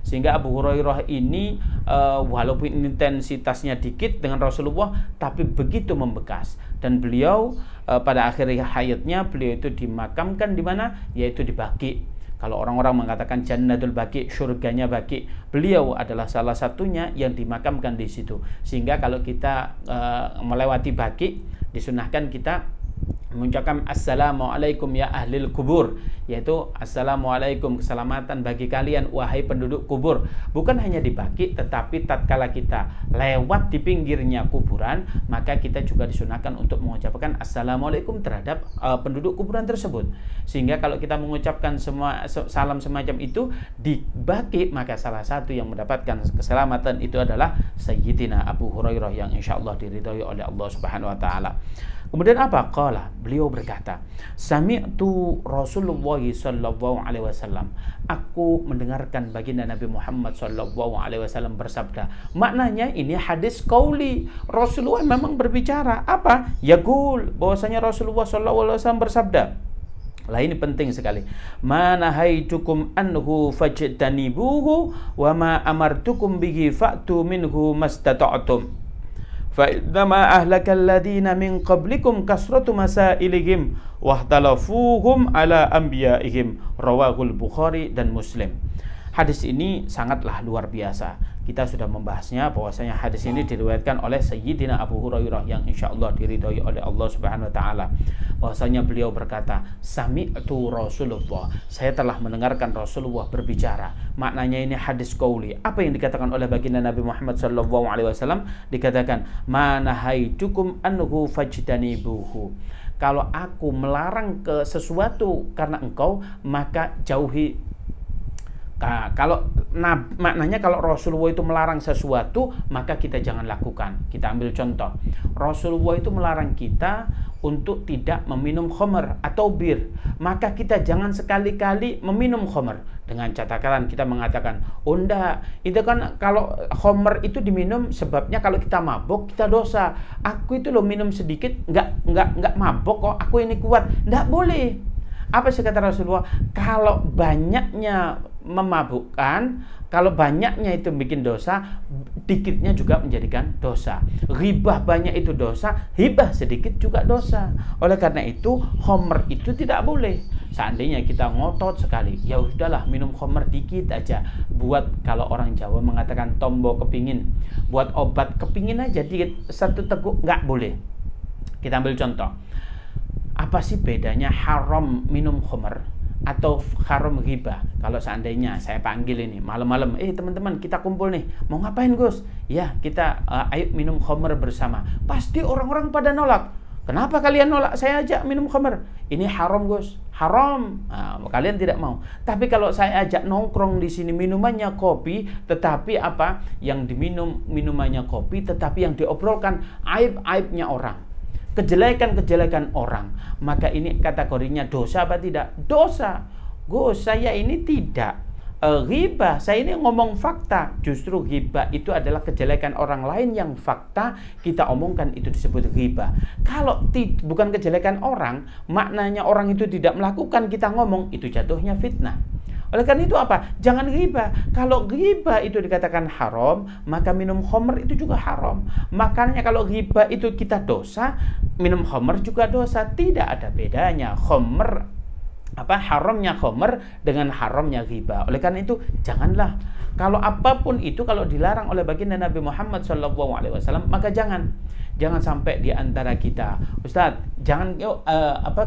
Sehingga Abu Hurairah ini walaupun intensitasnya dikit dengan Rasulullah, tapi begitu membekas. Dan beliau pada akhir hayatnya beliau itu dimakamkan di mana? Yaitu di Baqi. Kalau orang-orang mengatakan Jannatul Baqi, surganya Baqi, beliau adalah salah satunya yang dimakamkan di situ. Sehingga kalau kita melewati Baqi, disunahkan kita mengucapkan Assalamualaikum ya ahlil kubur, yaitu Assalamualaikum, keselamatan bagi kalian wahai penduduk kubur. Bukan hanya di Baqi, tetapi tatkala kita lewat di pinggirnya kuburan, maka kita juga disunahkan untuk mengucapkan Assalamualaikum terhadap penduduk kuburan tersebut. Sehingga kalau kita mengucapkan semua salam semacam itu di Baqi, maka salah satu yang mendapatkan keselamatan itu adalah Sayyidina Abu Hurairah yang insyaallah diridhai oleh Allah Subhanahu wa taala. Kemudian apa? Qala, beliau berkata, sami'tu Rasulullah sallallahu alaihi wasallam. Aku mendengarkan baginda Nabi Muhammad sallallahu alaihi wasallam bersabda. Maknanya ini hadis qauli. Rasulullah memang berbicara. Apa? Yaqul, bahwasanya Rasulullah sallallahu alaihi wasallam bersabda. Lah ini penting sekali. Ma nahaitukum anhu fajtanibuhu wa ma amartukum bihi fa'tu minhu mastata'tum. فَإِنَّمَا أَهْلَكَ الَّذِينَ مِنْ قَبْلِكُمْ كَثْرَةُ مَسَائِلِهِمْ وَاخْتَلَفُوهُمْ عَلَى أَنْبِيَائِهِمْ Rawahul Bukhari dan Muslim. Hadis ini sangatlah luar biasa. Kita sudah membahasnya bahwasanya hadis ini diriwayatkan oleh Sayyidina Abu Hurairah yang insyaallah diridhai oleh Allah Subhanahu wa taala. Bahwasanya beliau berkata, sami'tu Rasulullah. Saya telah mendengarkan Rasulullah berbicara. Maknanya ini hadis qauli. Apa yang dikatakan oleh baginda Nabi Muhammad sallallahu alaihi wasallam? Dikatakan, "Ma nahaitukum anhu fajtanibuhu." Kalau aku melarang ke sesuatu karena engkau, maka jauhi. Maknanya kalau Rasulullah itu melarang sesuatu, maka kita jangan lakukan. Kita ambil contoh, Rasulullah itu melarang kita untuk tidak meminum khamr atau bir, maka kita jangan sekali-kali meminum khamr. Dengan catatan kita mengatakan, oh enggak, itu kan kalau khamr itu diminum sebabnya kalau kita mabuk kita dosa. Aku itu loh minum sedikit enggak mabuk kok, aku ini kuat. Enggak boleh. Apa sih kata Rasulullah? Kalau banyaknya memabukkan, kalau banyaknya itu bikin dosa, dikitnya juga menjadikan dosa. Ghibah banyak itu dosa, hibah sedikit juga dosa. Oleh karena itu, khamr itu tidak boleh. Seandainya kita ngotot sekali, ya udahlah minum khamr dikit aja. Buat kalau orang Jawa mengatakan tombo kepingin, buat obat kepingin aja dikit, satu teguk, nggak boleh. Kita ambil contoh. Apa sih bedanya haram minum khamr atau haram ghibah? Kalau seandainya saya panggil ini malam-malam, teman-teman kita kumpul nih, mau ngapain Gus? Ya kita ayo minum khamr bersama. Pasti orang-orang pada nolak. Kenapa kalian nolak? Saya ajak minum khamr. Ini haram Gus, haram. Kalian tidak mau. Tapi kalau saya ajak nongkrong di sini, minumannya kopi, tetapi apa yang diminum minumannya kopi, tetapi yang diobrolkan aib-aibnya orang, kejelekan-kejelekan orang, maka ini kategorinya dosa apa tidak? Dosa. Gus, saya ini tidak ghibah, saya ini ngomong fakta. Justru ghibah itu adalah kejelekan orang lain yang fakta kita omongkan, itu disebut ghibah. Kalau bukan kejelekan orang, maknanya orang itu tidak melakukan, kita ngomong, itu jatuhnya fitnah. Oleh karena itu apa? Jangan ghibah. Kalau ghibah itu dikatakan haram, maka minum khamr itu juga haram. Makanya kalau ghibah itu kita dosa, minum khamr juga dosa. Tidak ada bedanya khamr, haramnya khamr dengan haramnya ghibah. Oleh karena itu janganlah. Kalau apapun itu kalau dilarang oleh baginda Nabi Muhammad SAW, maka jangan sampai di antara kita, Ustadz,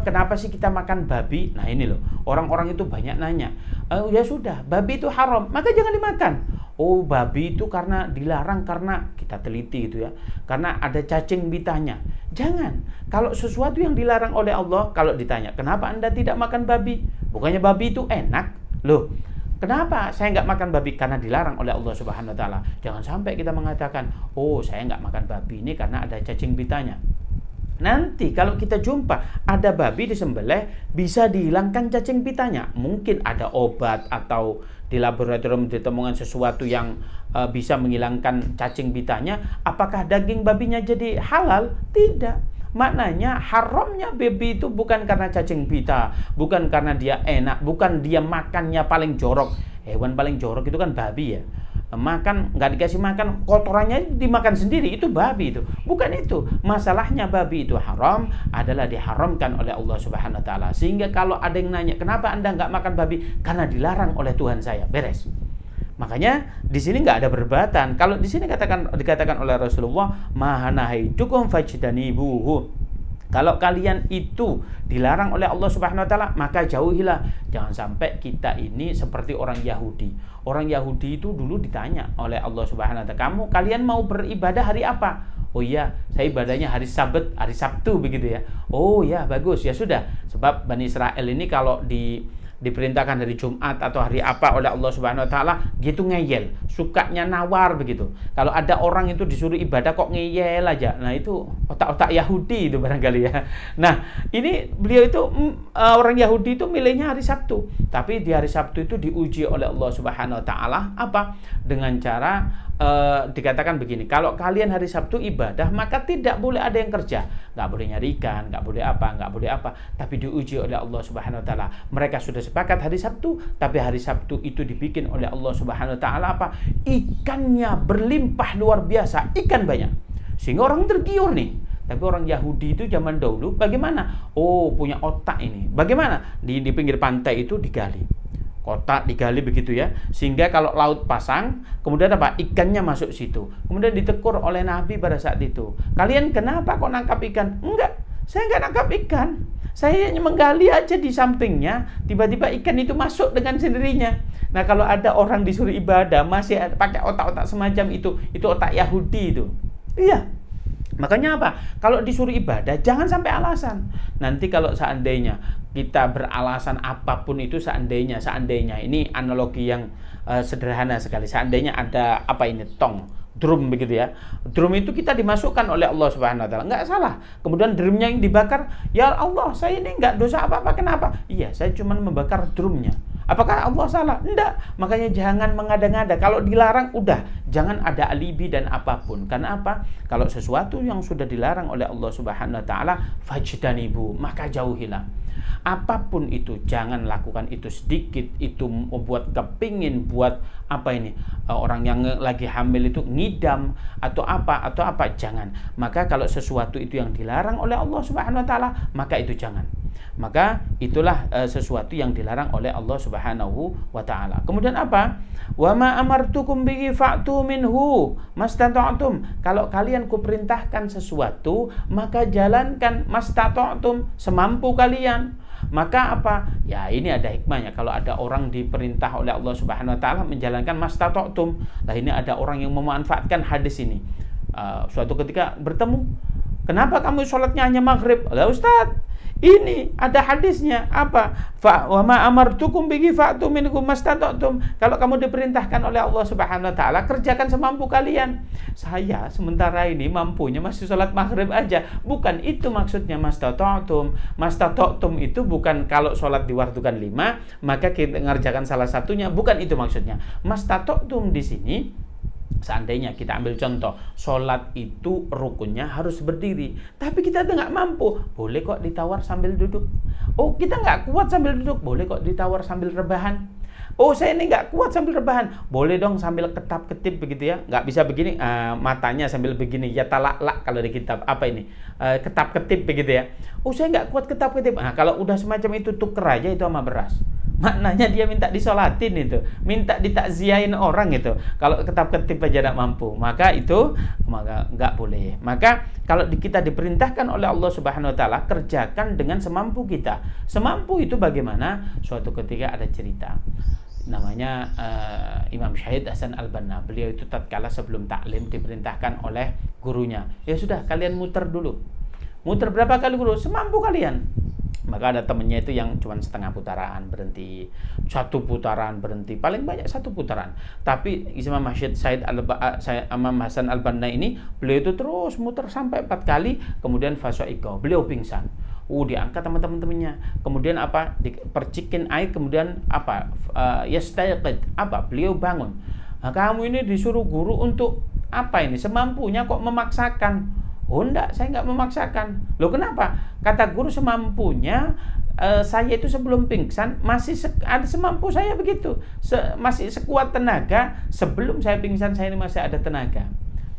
kenapa sih kita makan babi? Nah ini loh, orang-orang itu banyak nanya, ya sudah, babi itu haram, maka jangan dimakan. Oh, babi itu karena dilarang karena kita teliti gitu ya, karena ada cacing bitanya. Jangan. Kalau sesuatu yang dilarang oleh Allah, kalau ditanya, kenapa Anda tidak makan babi? Bukannya babi itu enak? Loh, kenapa saya nggak makan babi? Karena dilarang oleh Allah Subhanahu wa taala. Jangan sampai kita mengatakan, oh saya nggak makan babi ini karena ada cacing bitanya. Nanti kalau kita jumpa ada babi disembelih, bisa dihilangkan cacing pitanya. Mungkin ada obat atau di laboratorium ditemukan sesuatu yang bisa menghilangkan cacing pitanya. Apakah daging babinya jadi halal? Tidak. Maknanya haramnya babi itu bukan karena cacing pita, bukan karena dia enak, bukan dia makannya paling jorok. Hewan paling jorok itu kan babi ya. Makan nggak dikasih makan, kotorannya dimakan sendiri, itu babi itu. Bukan itu. Masalahnya babi itu haram adalah diharamkan oleh Allah Subhanahu wa taala. Sehingga kalau ada yang nanya, "Kenapa Anda nggak makan babi?" Karena dilarang oleh Tuhan saya. Beres. Makanya di sini nggak ada perdebatan. Kalau di sini dikatakan oleh Rasulullah, "Mahanahaitukum fajtanibuhu." Kalau kalian itu dilarang oleh Allah Subhanahu wa taala, maka jauhilah. Jangan sampai kita ini seperti orang Yahudi. Orang Yahudi itu dulu ditanya oleh Allah Subhanahu wa taala, kalian mau beribadah hari apa? Oh iya, saya ibadahnya hari Sabat, hari Sabtu begitu ya. Oh ya, bagus. Ya sudah. Sebab Bani Israel ini kalau diperintahkan hari Jumat atau hari apa oleh Allah Subhanahu wa taala, gitu ngeyel, sukanya nawar begitu. Kalau ada orang itu disuruh ibadah kok ngeyel aja. Nah, itu otak-otak Yahudi itu barangkali ya. Nah, ini beliau itu orang Yahudi itu milihnya hari Sabtu. Tapi di hari Sabtu itu diuji oleh Allah Subhanahu wa taala apa? Dengan cara dikatakan begini, kalau kalian hari Sabtu ibadah, maka tidak boleh ada yang kerja, nggak boleh nyari ikan, nggak boleh apa, tapi diuji oleh Allah Subhanahu wa taala. Mereka sudah sepakat hari Sabtu, tapi hari Sabtu itu dibikin oleh Allah Subhanahu wa taala apa? Ikannya berlimpah luar biasa, ikan banyak, sehingga orang tergiur nih. Tapi orang Yahudi itu zaman dahulu bagaimana? Oh, punya otak ini. Bagaimana? Di pinggir pantai itu digali. Kotak digali begitu ya, sehingga kalau laut pasang, kemudian apa? Ikannya masuk situ. Kemudian ditegur oleh Nabi pada saat itu. Kalian kenapa kok nangkap ikan? Enggak, saya enggak nangkap ikan. Saya hanya menggali aja di sampingnya, tiba-tiba ikan itu masuk dengan sendirinya. Nah, kalau ada orang disuruh ibadah masih pakai otak-otak semacam itu otak Yahudi itu. Iya. Makanya apa? Kalau disuruh ibadah jangan sampai alasan. Nanti kalau seandainya kita beralasan apapun itu, seandainya ini analogi yang sederhana sekali. Seandainya ada apa ini drum begitu ya. Drum itu kita dimasukkan oleh Allah Subhanahu wa taala. Enggak salah. Kemudian drumnya yang dibakar, ya Allah, saya ini enggak dosa apa-apa. Kenapa? Iya, saya cuma membakar drumnya. Apakah Allah salah? Enggak. Makanya jangan mengada-ngada. Kalau dilarang udah, jangan ada alibi dan apapun. Karena apa? Kalau sesuatu yang sudah dilarang oleh Allah Subhanahu wa taala, fajtanibu, maka jauhilah. Apapun itu, jangan lakukan itu sedikit. Itu membuat kepingin buat apa ini? Orang yang lagi hamil itu ngidam atau apa, jangan. Maka kalau sesuatu itu yang dilarang oleh Allah Subhanahu wa taala, maka itu jangan. Maka itulah sesuatu yang dilarang oleh Allah Subhanahu wa taala. Kemudian apa? Wa ma amartukum bihi fa'tu minhu mastata'tum. Kalau kalian kuperintahkan sesuatu, maka jalankan mastata'tum, semampu kalian. Maka apa? Ya, ini ada hikmahnya. Kalau ada orang diperintah oleh Allah Subhanahu wa taala menjalankan mastata'tum. Nah, ini ada orang yang memanfaatkan hadis ini. Suatu ketika bertemu, kenapa kamu sholatnya hanya maghrib? Lah Ustaz, ini ada hadisnya apa? Wa ma amartukum bihi fa'tu minkum mastata'tum. Kalau kamu diperintahkan oleh Allah Subhanahu wa taala, kerjakan semampu kalian. Saya sementara ini mampunya masih sholat maghrib aja. Bukan itu maksudnya mastata'tum. Mastata'tum itu bukan kalau sholat diwaktukan 5, maka kita ngerjakan salah satunya. Bukan itu maksudnya. Mastata'tum di sini, seandainya kita ambil contoh, sholat itu rukunnya harus berdiri, tapi kita tuh nggak mampu, boleh kok ditawar sambil duduk. Oh, kita nggak kuat sambil duduk, boleh kok ditawar sambil rebahan. Oh, saya ini nggak kuat sambil rebahan, boleh dong sambil ketap-ketip begitu ya. Nggak bisa begini, matanya sambil begini, ya talak-lak kalau di kitab apa ini, ketap-ketip begitu ya. Oh, saya nggak kuat ketap-ketip. Nah, kalau udah semacam itu, tuker aja itu sama beras. Maknanya dia minta disolatin itu, minta ditakziahin orang itu. Kalau ketap-ketip aja tidak mampu, maka nggak boleh. Maka kalau kita diperintahkan oleh Allah Subhanahu wa taala, kerjakan dengan semampu kita. Semampu itu bagaimana? Suatu ketika ada cerita. Namanya Imam Syahid Hasan Al-Banna. Beliau itu tatkala sebelum taklim diperintahkan oleh gurunya, ya sudah kalian muter dulu. Muter berapa kali guru? Semampu kalian. Maka ada temennya itu yang cuma setengah putaran berhenti, 1 putaran berhenti, paling banyak 1 putaran. Tapi Imam Hasan Al-Banna ini, beliau itu terus muter sampai 4 kali, kemudian fasoiko, beliau pingsan. Diangkat sama teman-temannya, kemudian apa? Dipercikin air, kemudian apa? Yastayqid, apa? Beliau bangun. Nah, kamu ini disuruh guru untuk apa ini? Semampunya kok memaksakan. Oh enggak, saya enggak memaksakan. Loh kenapa? Kata guru semampunya, saya itu sebelum pingsan masih ada semampu saya begitu. Masih sekuat tenaga, sebelum saya pingsan saya ini masih ada tenaga.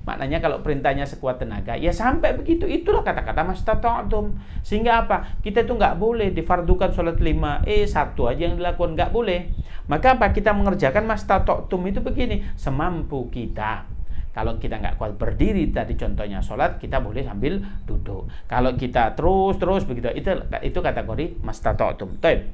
Maknanya kalau perintahnya sekuat tenaga, ya sampai begitu. Itulah kata-kata mastata'tum. Sehingga apa? Kita itu nggak boleh difardukan sholat 5, satu aja yang dilakukan, nggak boleh. Maka apa? Kita mengerjakan mastata'tum itu begini, semampu kita. Kalau kita nggak kuat berdiri, tadi contohnya sholat, kita boleh sambil duduk. Kalau kita terus begitu, itu kategori mastata'tum. Baik.